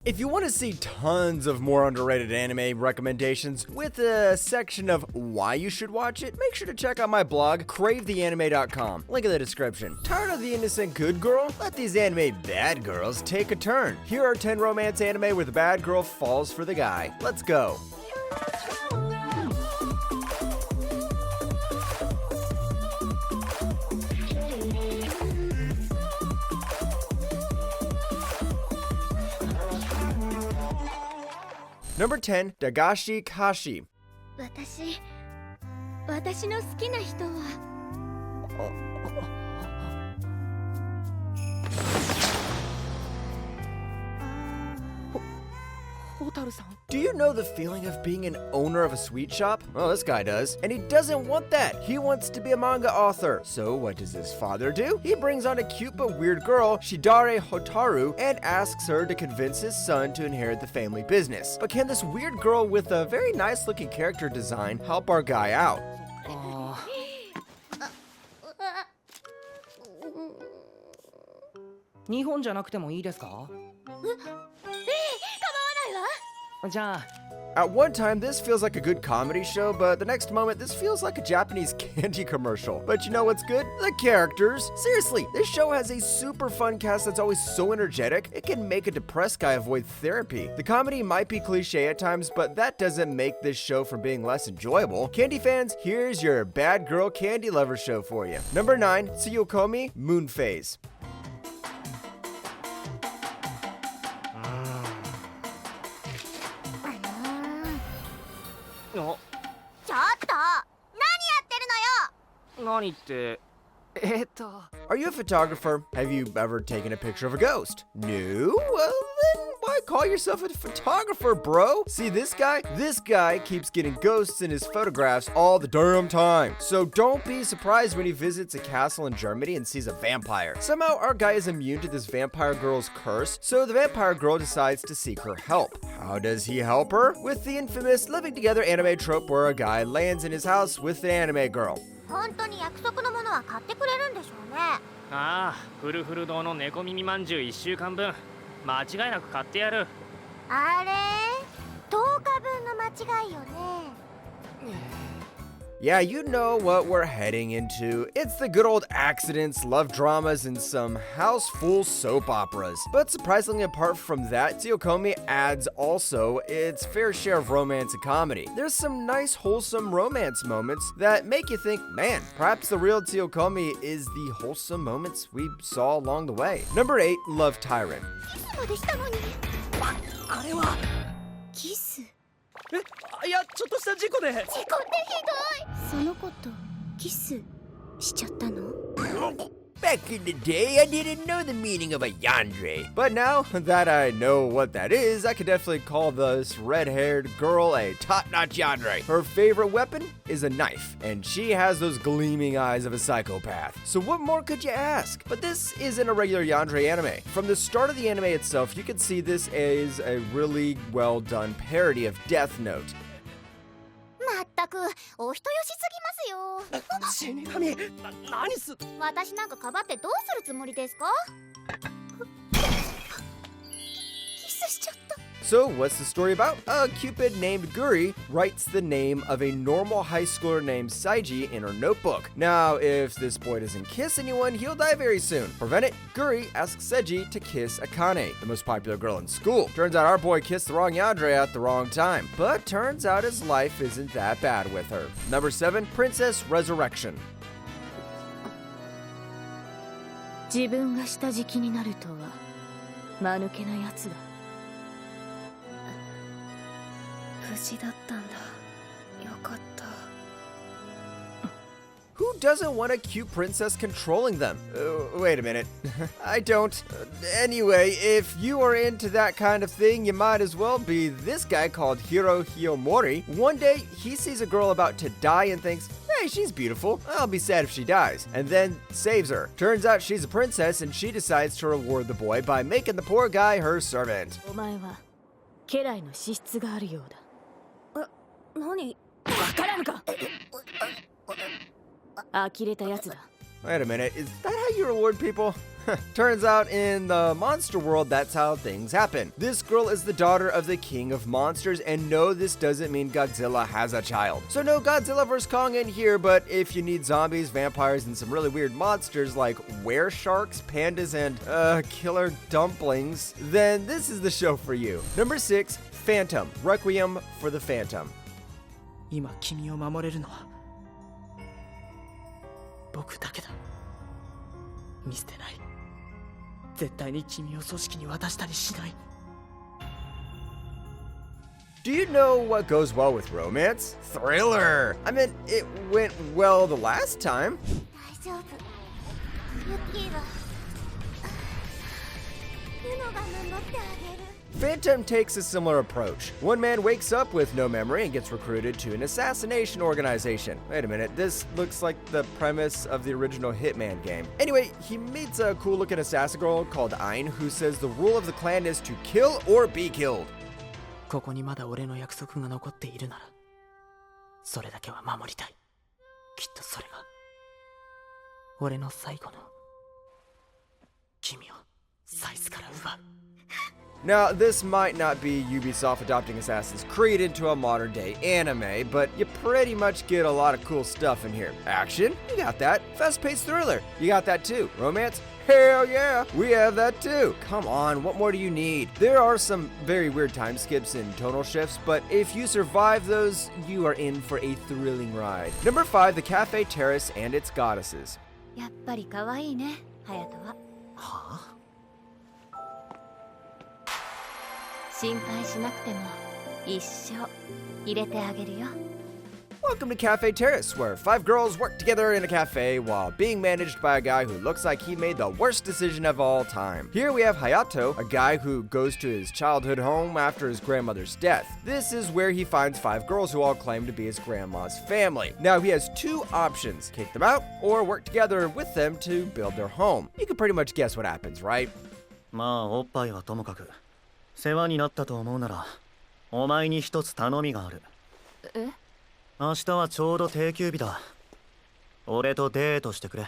If you want to see tons of more underrated anime recommendations with a section of why you should watch it, make sure to check out my blog, cravetheanime.com. Link in the description. Tired of the innocent good girl? Let these anime bad girls take a turn. Here are 10 romance anime where the bad girl falls for the guy. Let's go. Number 10, Dagashi Kashi. 私の好きな人は Do you know the feeling of being an owner of a sweet shop? Well, this guy does. And he doesn't want that. He wants to be a manga author. So what does his father do? He brings on a cute but weird girl, Shidare Hotaru, and asks her to convince his son to inherit the family business. But can this weird girl with a very nice looking character design help our guy out? 日本じゃなくてもいいですか？じゃあ At one time, this feels like a good comedy show, but the next moment, this feels like a Japanese candy commercial. But you know what's good? The characters. Seriously, this show has a super fun cast that's always so energetic, it can make a depressed guy avoid therapy. The comedy might be cliche at times, but that doesn't make this show from being less enjoyable. Candy fans, here's your bad girl candy lover show for you. Number 9, Tsuyokomi, Moon Phase. ちょっと何やってるのよ。何って Are you a photographer? Have you ever taken a picture of a ghost? No? Well, then why call yourself a photographer, bro? See this guy? This guy keeps getting ghosts in his photographs all the damn time. So don't be surprised when he visits a castle in Germany and sees a vampire. Somehow our guy is immune to this vampire girl's curse, so the vampire girl decides to seek her help. How does he help her? With the infamous living together anime trope where a guy lands in his house with an anime girl. 本当に約束のものは買ってくれるんでしょうね。ああ、フルフル堂の猫耳まんじゅう1週間分間違いなく買ってやる。あれ10日分の間違いよね。Yeah, you know what we're heading into. It's the good old accidents, love dramas, and some house-full soap operas. But surprisingly, apart from that, Tsuyokomi adds also its fair share of romance and comedy. There's some nice, wholesome romance moments that make you think, man, perhaps the real Tsuyokomi is the wholesome moments we saw along the way. Number 8, Love Tyrant. あれはキス。いや、ちょっとした事故で。事故ってひどい。その子とキスしちゃったの？ Back in the day, I didn't know the meaning of a yandere. But now that I know what that is, I could definitely call this red-haired girl a top-notch yandere. Her favorite weapon is a knife, and she has those gleaming eyes of a psychopath. So what more could you ask? But this isn't a regular yandere anime. From the start of the anime itself, you can see this as a really well-done parody of Death Note. まったくお人よしすぎますよ。死神、何す。私なんかかばってどうするつもりですか？キスしちゃった。 So what's the story about? A Cupid named Guri writes the name of a normal high schooler named Saiji in her notebook. Now, if this boy doesn't kiss anyone, he'll die very soon. To prevent it, Guri asks Seiji to kiss Akane, the most popular girl in school. Turns out our boy kissed the wrong yandere at the wrong time. But turns out his life isn't that bad with her. Number 7, Princess Resurrection. 自分が下敷きになるとは間抜けなやつだ。無事だったんだ。よかった。 Who doesn't want a cute princess controlling them? Wait a minute. I don't. Anyway, if you are into that kind of thing, you might as well be this guy called Hiro Hiyomori. One day, he sees a girl about to die and thinks, hey, she's beautiful. I'll be sad if she dies. And then saves her. Turns out she's a princess and she decides to reward the boy by making the poor guy her servant. お前は家来の資質があるようだ。何？わからんか。呆れたやつだ。 Wait a minute, is that how you reward people? Turns out in the monster world, that's how things happen. This girl is the daughter of the king of monsters, and no, this doesn't mean Godzilla has a child. So no Godzilla vs. Kong in here, but if you need zombies, vampires, and some really weird monsters like were-sharks, pandas, and killer dumplings, then this is the show for you. Number 6, Phantom, Requiem for the Phantom. 今君を守れるのは僕だけだ。見捨てない。絶対に君を組織に渡したりしない。 Do you know what goes well with romance? Thriller! I mean, it went well the last time. 大丈夫。ユッキーはユノが守ってあげる。 Phantom takes a similar approach. One man wakes up with no memory and gets recruited to an assassination organization. Wait a minute, this looks like the premise of the original Hitman game. Anyway, he meets a cool-looking assassin girl called Ain who says the rule of the clan is to kill or be killed. ここにまだ俺の約束が残っているなら、それだけは守りたい。きっとそれが俺の最後の君をサイズから奪う。 Now, this might not be Ubisoft adopting Assassin's Creed into a modern-day anime, but you pretty much get a lot of cool stuff in here. Action? You got that. Fast-paced thriller? You got that too. Romance? Hell yeah, we have that too. Come on, what more do you need? There are some very weird time skips and tonal shifts, but if you survive those, you are in for a thrilling ride. Number 5, the Cafe Terrace and its goddesses. やっぱり可愛いね、隼人は。はあ？心配しなくても一生入れてあげるよ。 Welcome to Cafe Terrace, where 5 girls work together in a cafe while being managed by a guy who looks like he made the worst decision of all time. Here we have Hayato, a guy who goes to his childhood home after his grandmother's death. This is where he finds 5 girls who all claim to be his grandma's family. Now he has 2 options, kick them out or work together with them to build their home. You can pretty much guess what happens, right? まあおっぱいはともかく世話になったと思うならお前に一つ頼みがある。え？明日はちょうど定休日だ。俺とデートしてくれ。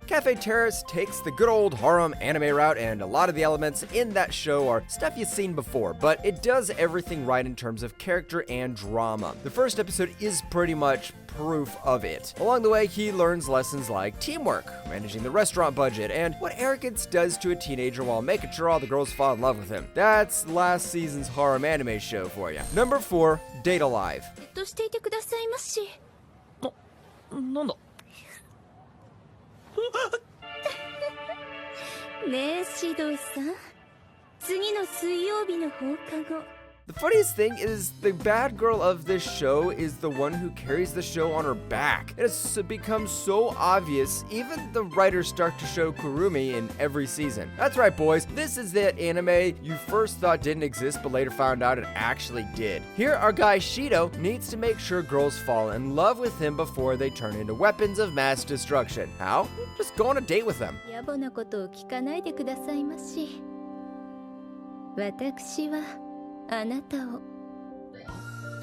Cafe Terrace takes the good old harem anime route, and a lot of the elements in that show are stuff you've seen before, but it does everything right in terms of character and drama. The first episode is pretty much proof of it. Along the way, he learns lessons like teamwork, managing the restaurant budget, and what arrogance does to a teenager while making sure all the girls fall in love with him. That's last season's harem anime show for you. Number 4, Date Alive. していてくださいまし。なんだ？ねえ、シドさん。次の水曜日の放課後。 The funniest thing is the bad girl of this show is the one who carries the show on her back. It has become so obvious, even the writers start to show Kurumi in every season. That's right, boys, this is that anime you first thought didn't exist but later found out it actually did. Here, our guy Shido needs to make sure girls fall in love with him before they turn into weapons of mass destruction. How? Just go on a date with them. 野暮なことを聞かないでくださいまし。私はあなたを。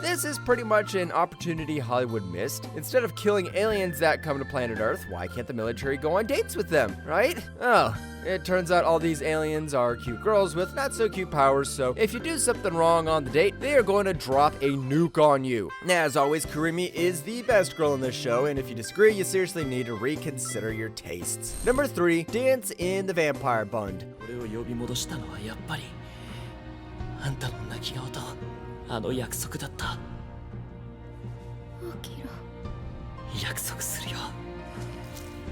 This is pretty much an opportunity Hollywood missed. Instead of killing aliens that come to planet Earth, why can't the military go on dates with them, right? Oh, it turns out all these aliens are cute girls with not so cute powers, so if you do something wrong on the date, they are going to drop a nuke on you. As always, Kurumi is the best girl in this show, and if you disagree, you seriously need to reconsider your tastes. Number 3, Dance in the Vampire Bund. 俺を呼び戻したのはやっぱりあんたの泣き顔とあの約束だった。アキラ。約束するよ。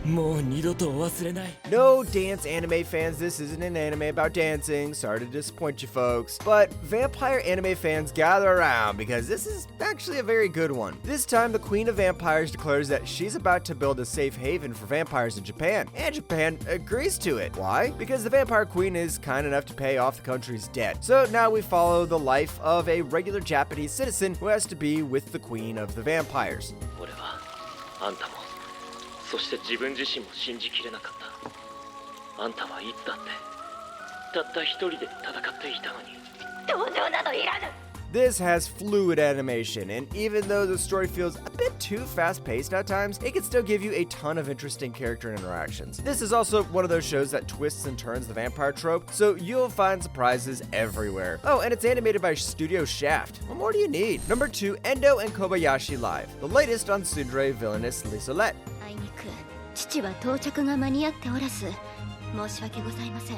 もう二度と忘れない。 No, dance anime fans, this isn't an anime about dancing. Sorry to disappoint you folks. But vampire anime fans, gather around because this is actually a very good one. This time, the Queen of Vampires declares that she's about to build a safe haven for vampires in Japan. And Japan agrees to it. Why? Because the Vampire Queen is kind enough to pay off the country's debt. So now we follow the life of a regular Japanese citizen who has to be with the Queen of the Vampires. 俺はあんたもそして自分自身も信じきれなかった。あんたはいつだってたった一人で戦っていたのに。同情などいらぬ。This has fluid animation, and even though the story feels a bit too fast-paced at times, it can still give you a ton of interesting character interactions. This is also one of those shows that twists and turns the vampire trope, so you'll find surprises everywhere. Oh, and it's animated by Studio Shaft. What more do you need? Number 2, Endo and Kobayashi Live, the latest on tsundere villainess Lisolette. あいにく父は到着が間に合っておらず申し訳ございません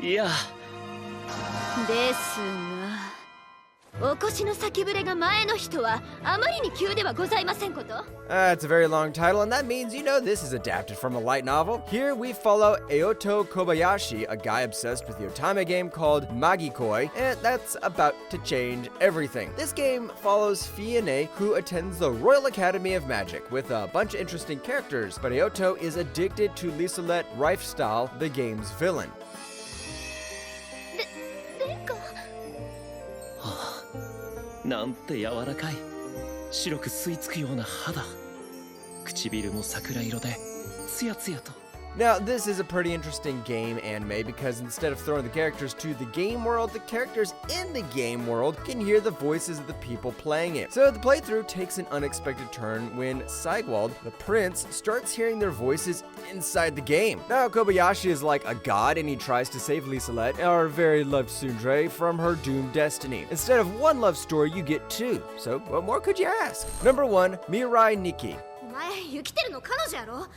いやですがお越しの先触れが前の人はあまりに急ではございませんこと It's a very long title, and that means you know this is adapted from a light novel. Here we follow Eoto Kobayashi, a guy obsessed with the otame game called Magikoi, and that's about to change everything. This game follows Fiane, who attends the Royal Academy of Magic, with a bunch of interesting characters, but Eoto is addicted to Lisolette Rifestyle, the game's villain. なんて柔らかい白く吸い付くような肌唇も桜色でツヤツヤと Now, this is a pretty interesting game anime because instead of throwing the characters to the game world, the characters in the game world can hear the voices of the people playing it. So the playthrough takes an unexpected turn when Sigwald, the prince, starts hearing their voices inside the game. Now, Kobayashi is like a god and he tries to save Lisolette, our very loved tsundere, from her doomed destiny. Instead of one love story, you get two. So what more could you ask? Number 1, Mirai Nikki. お前生きてるの彼女やろ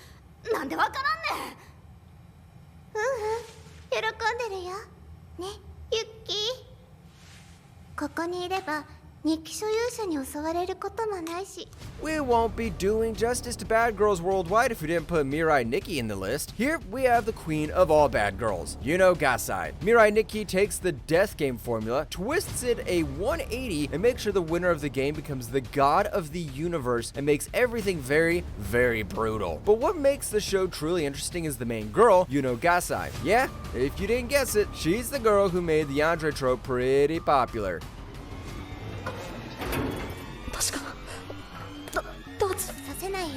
なんでわからんねん喜んでるよねユッキーここにいれば日記所有者に襲われることもないし We won't be doing justice to bad girls worldwide if we didn't put Mirai Nikki in the list. Here we have the queen of all bad girls, Yuno Gasai. Mirai Nikki takes the death game formula, twists it a 180, and makes sure the winner of the game becomes the god of the universe and makes everything very, very brutal. But what makes the show truly interesting is the main girl, Yuno Gasai. Yeah, if you didn't guess it, she's the girl who made the Andre trope pretty popular. 確かどうさせないよ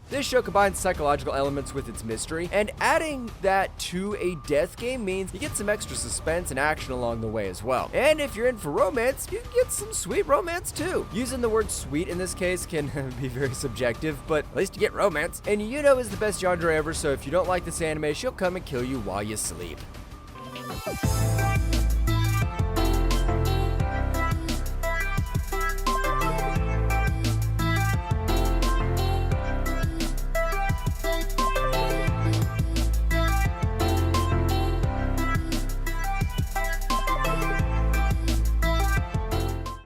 This show combines psychological elements with its mystery, and adding that to a death game means you get some extra suspense and action along the way as well. And if you're in for romance, you get some sweet romance too. Using the word sweet in this case can be very subjective, but at least you get romance. And Yuno is the best genre ever, so if you don't like this anime, she'll come and kill you while you sleep.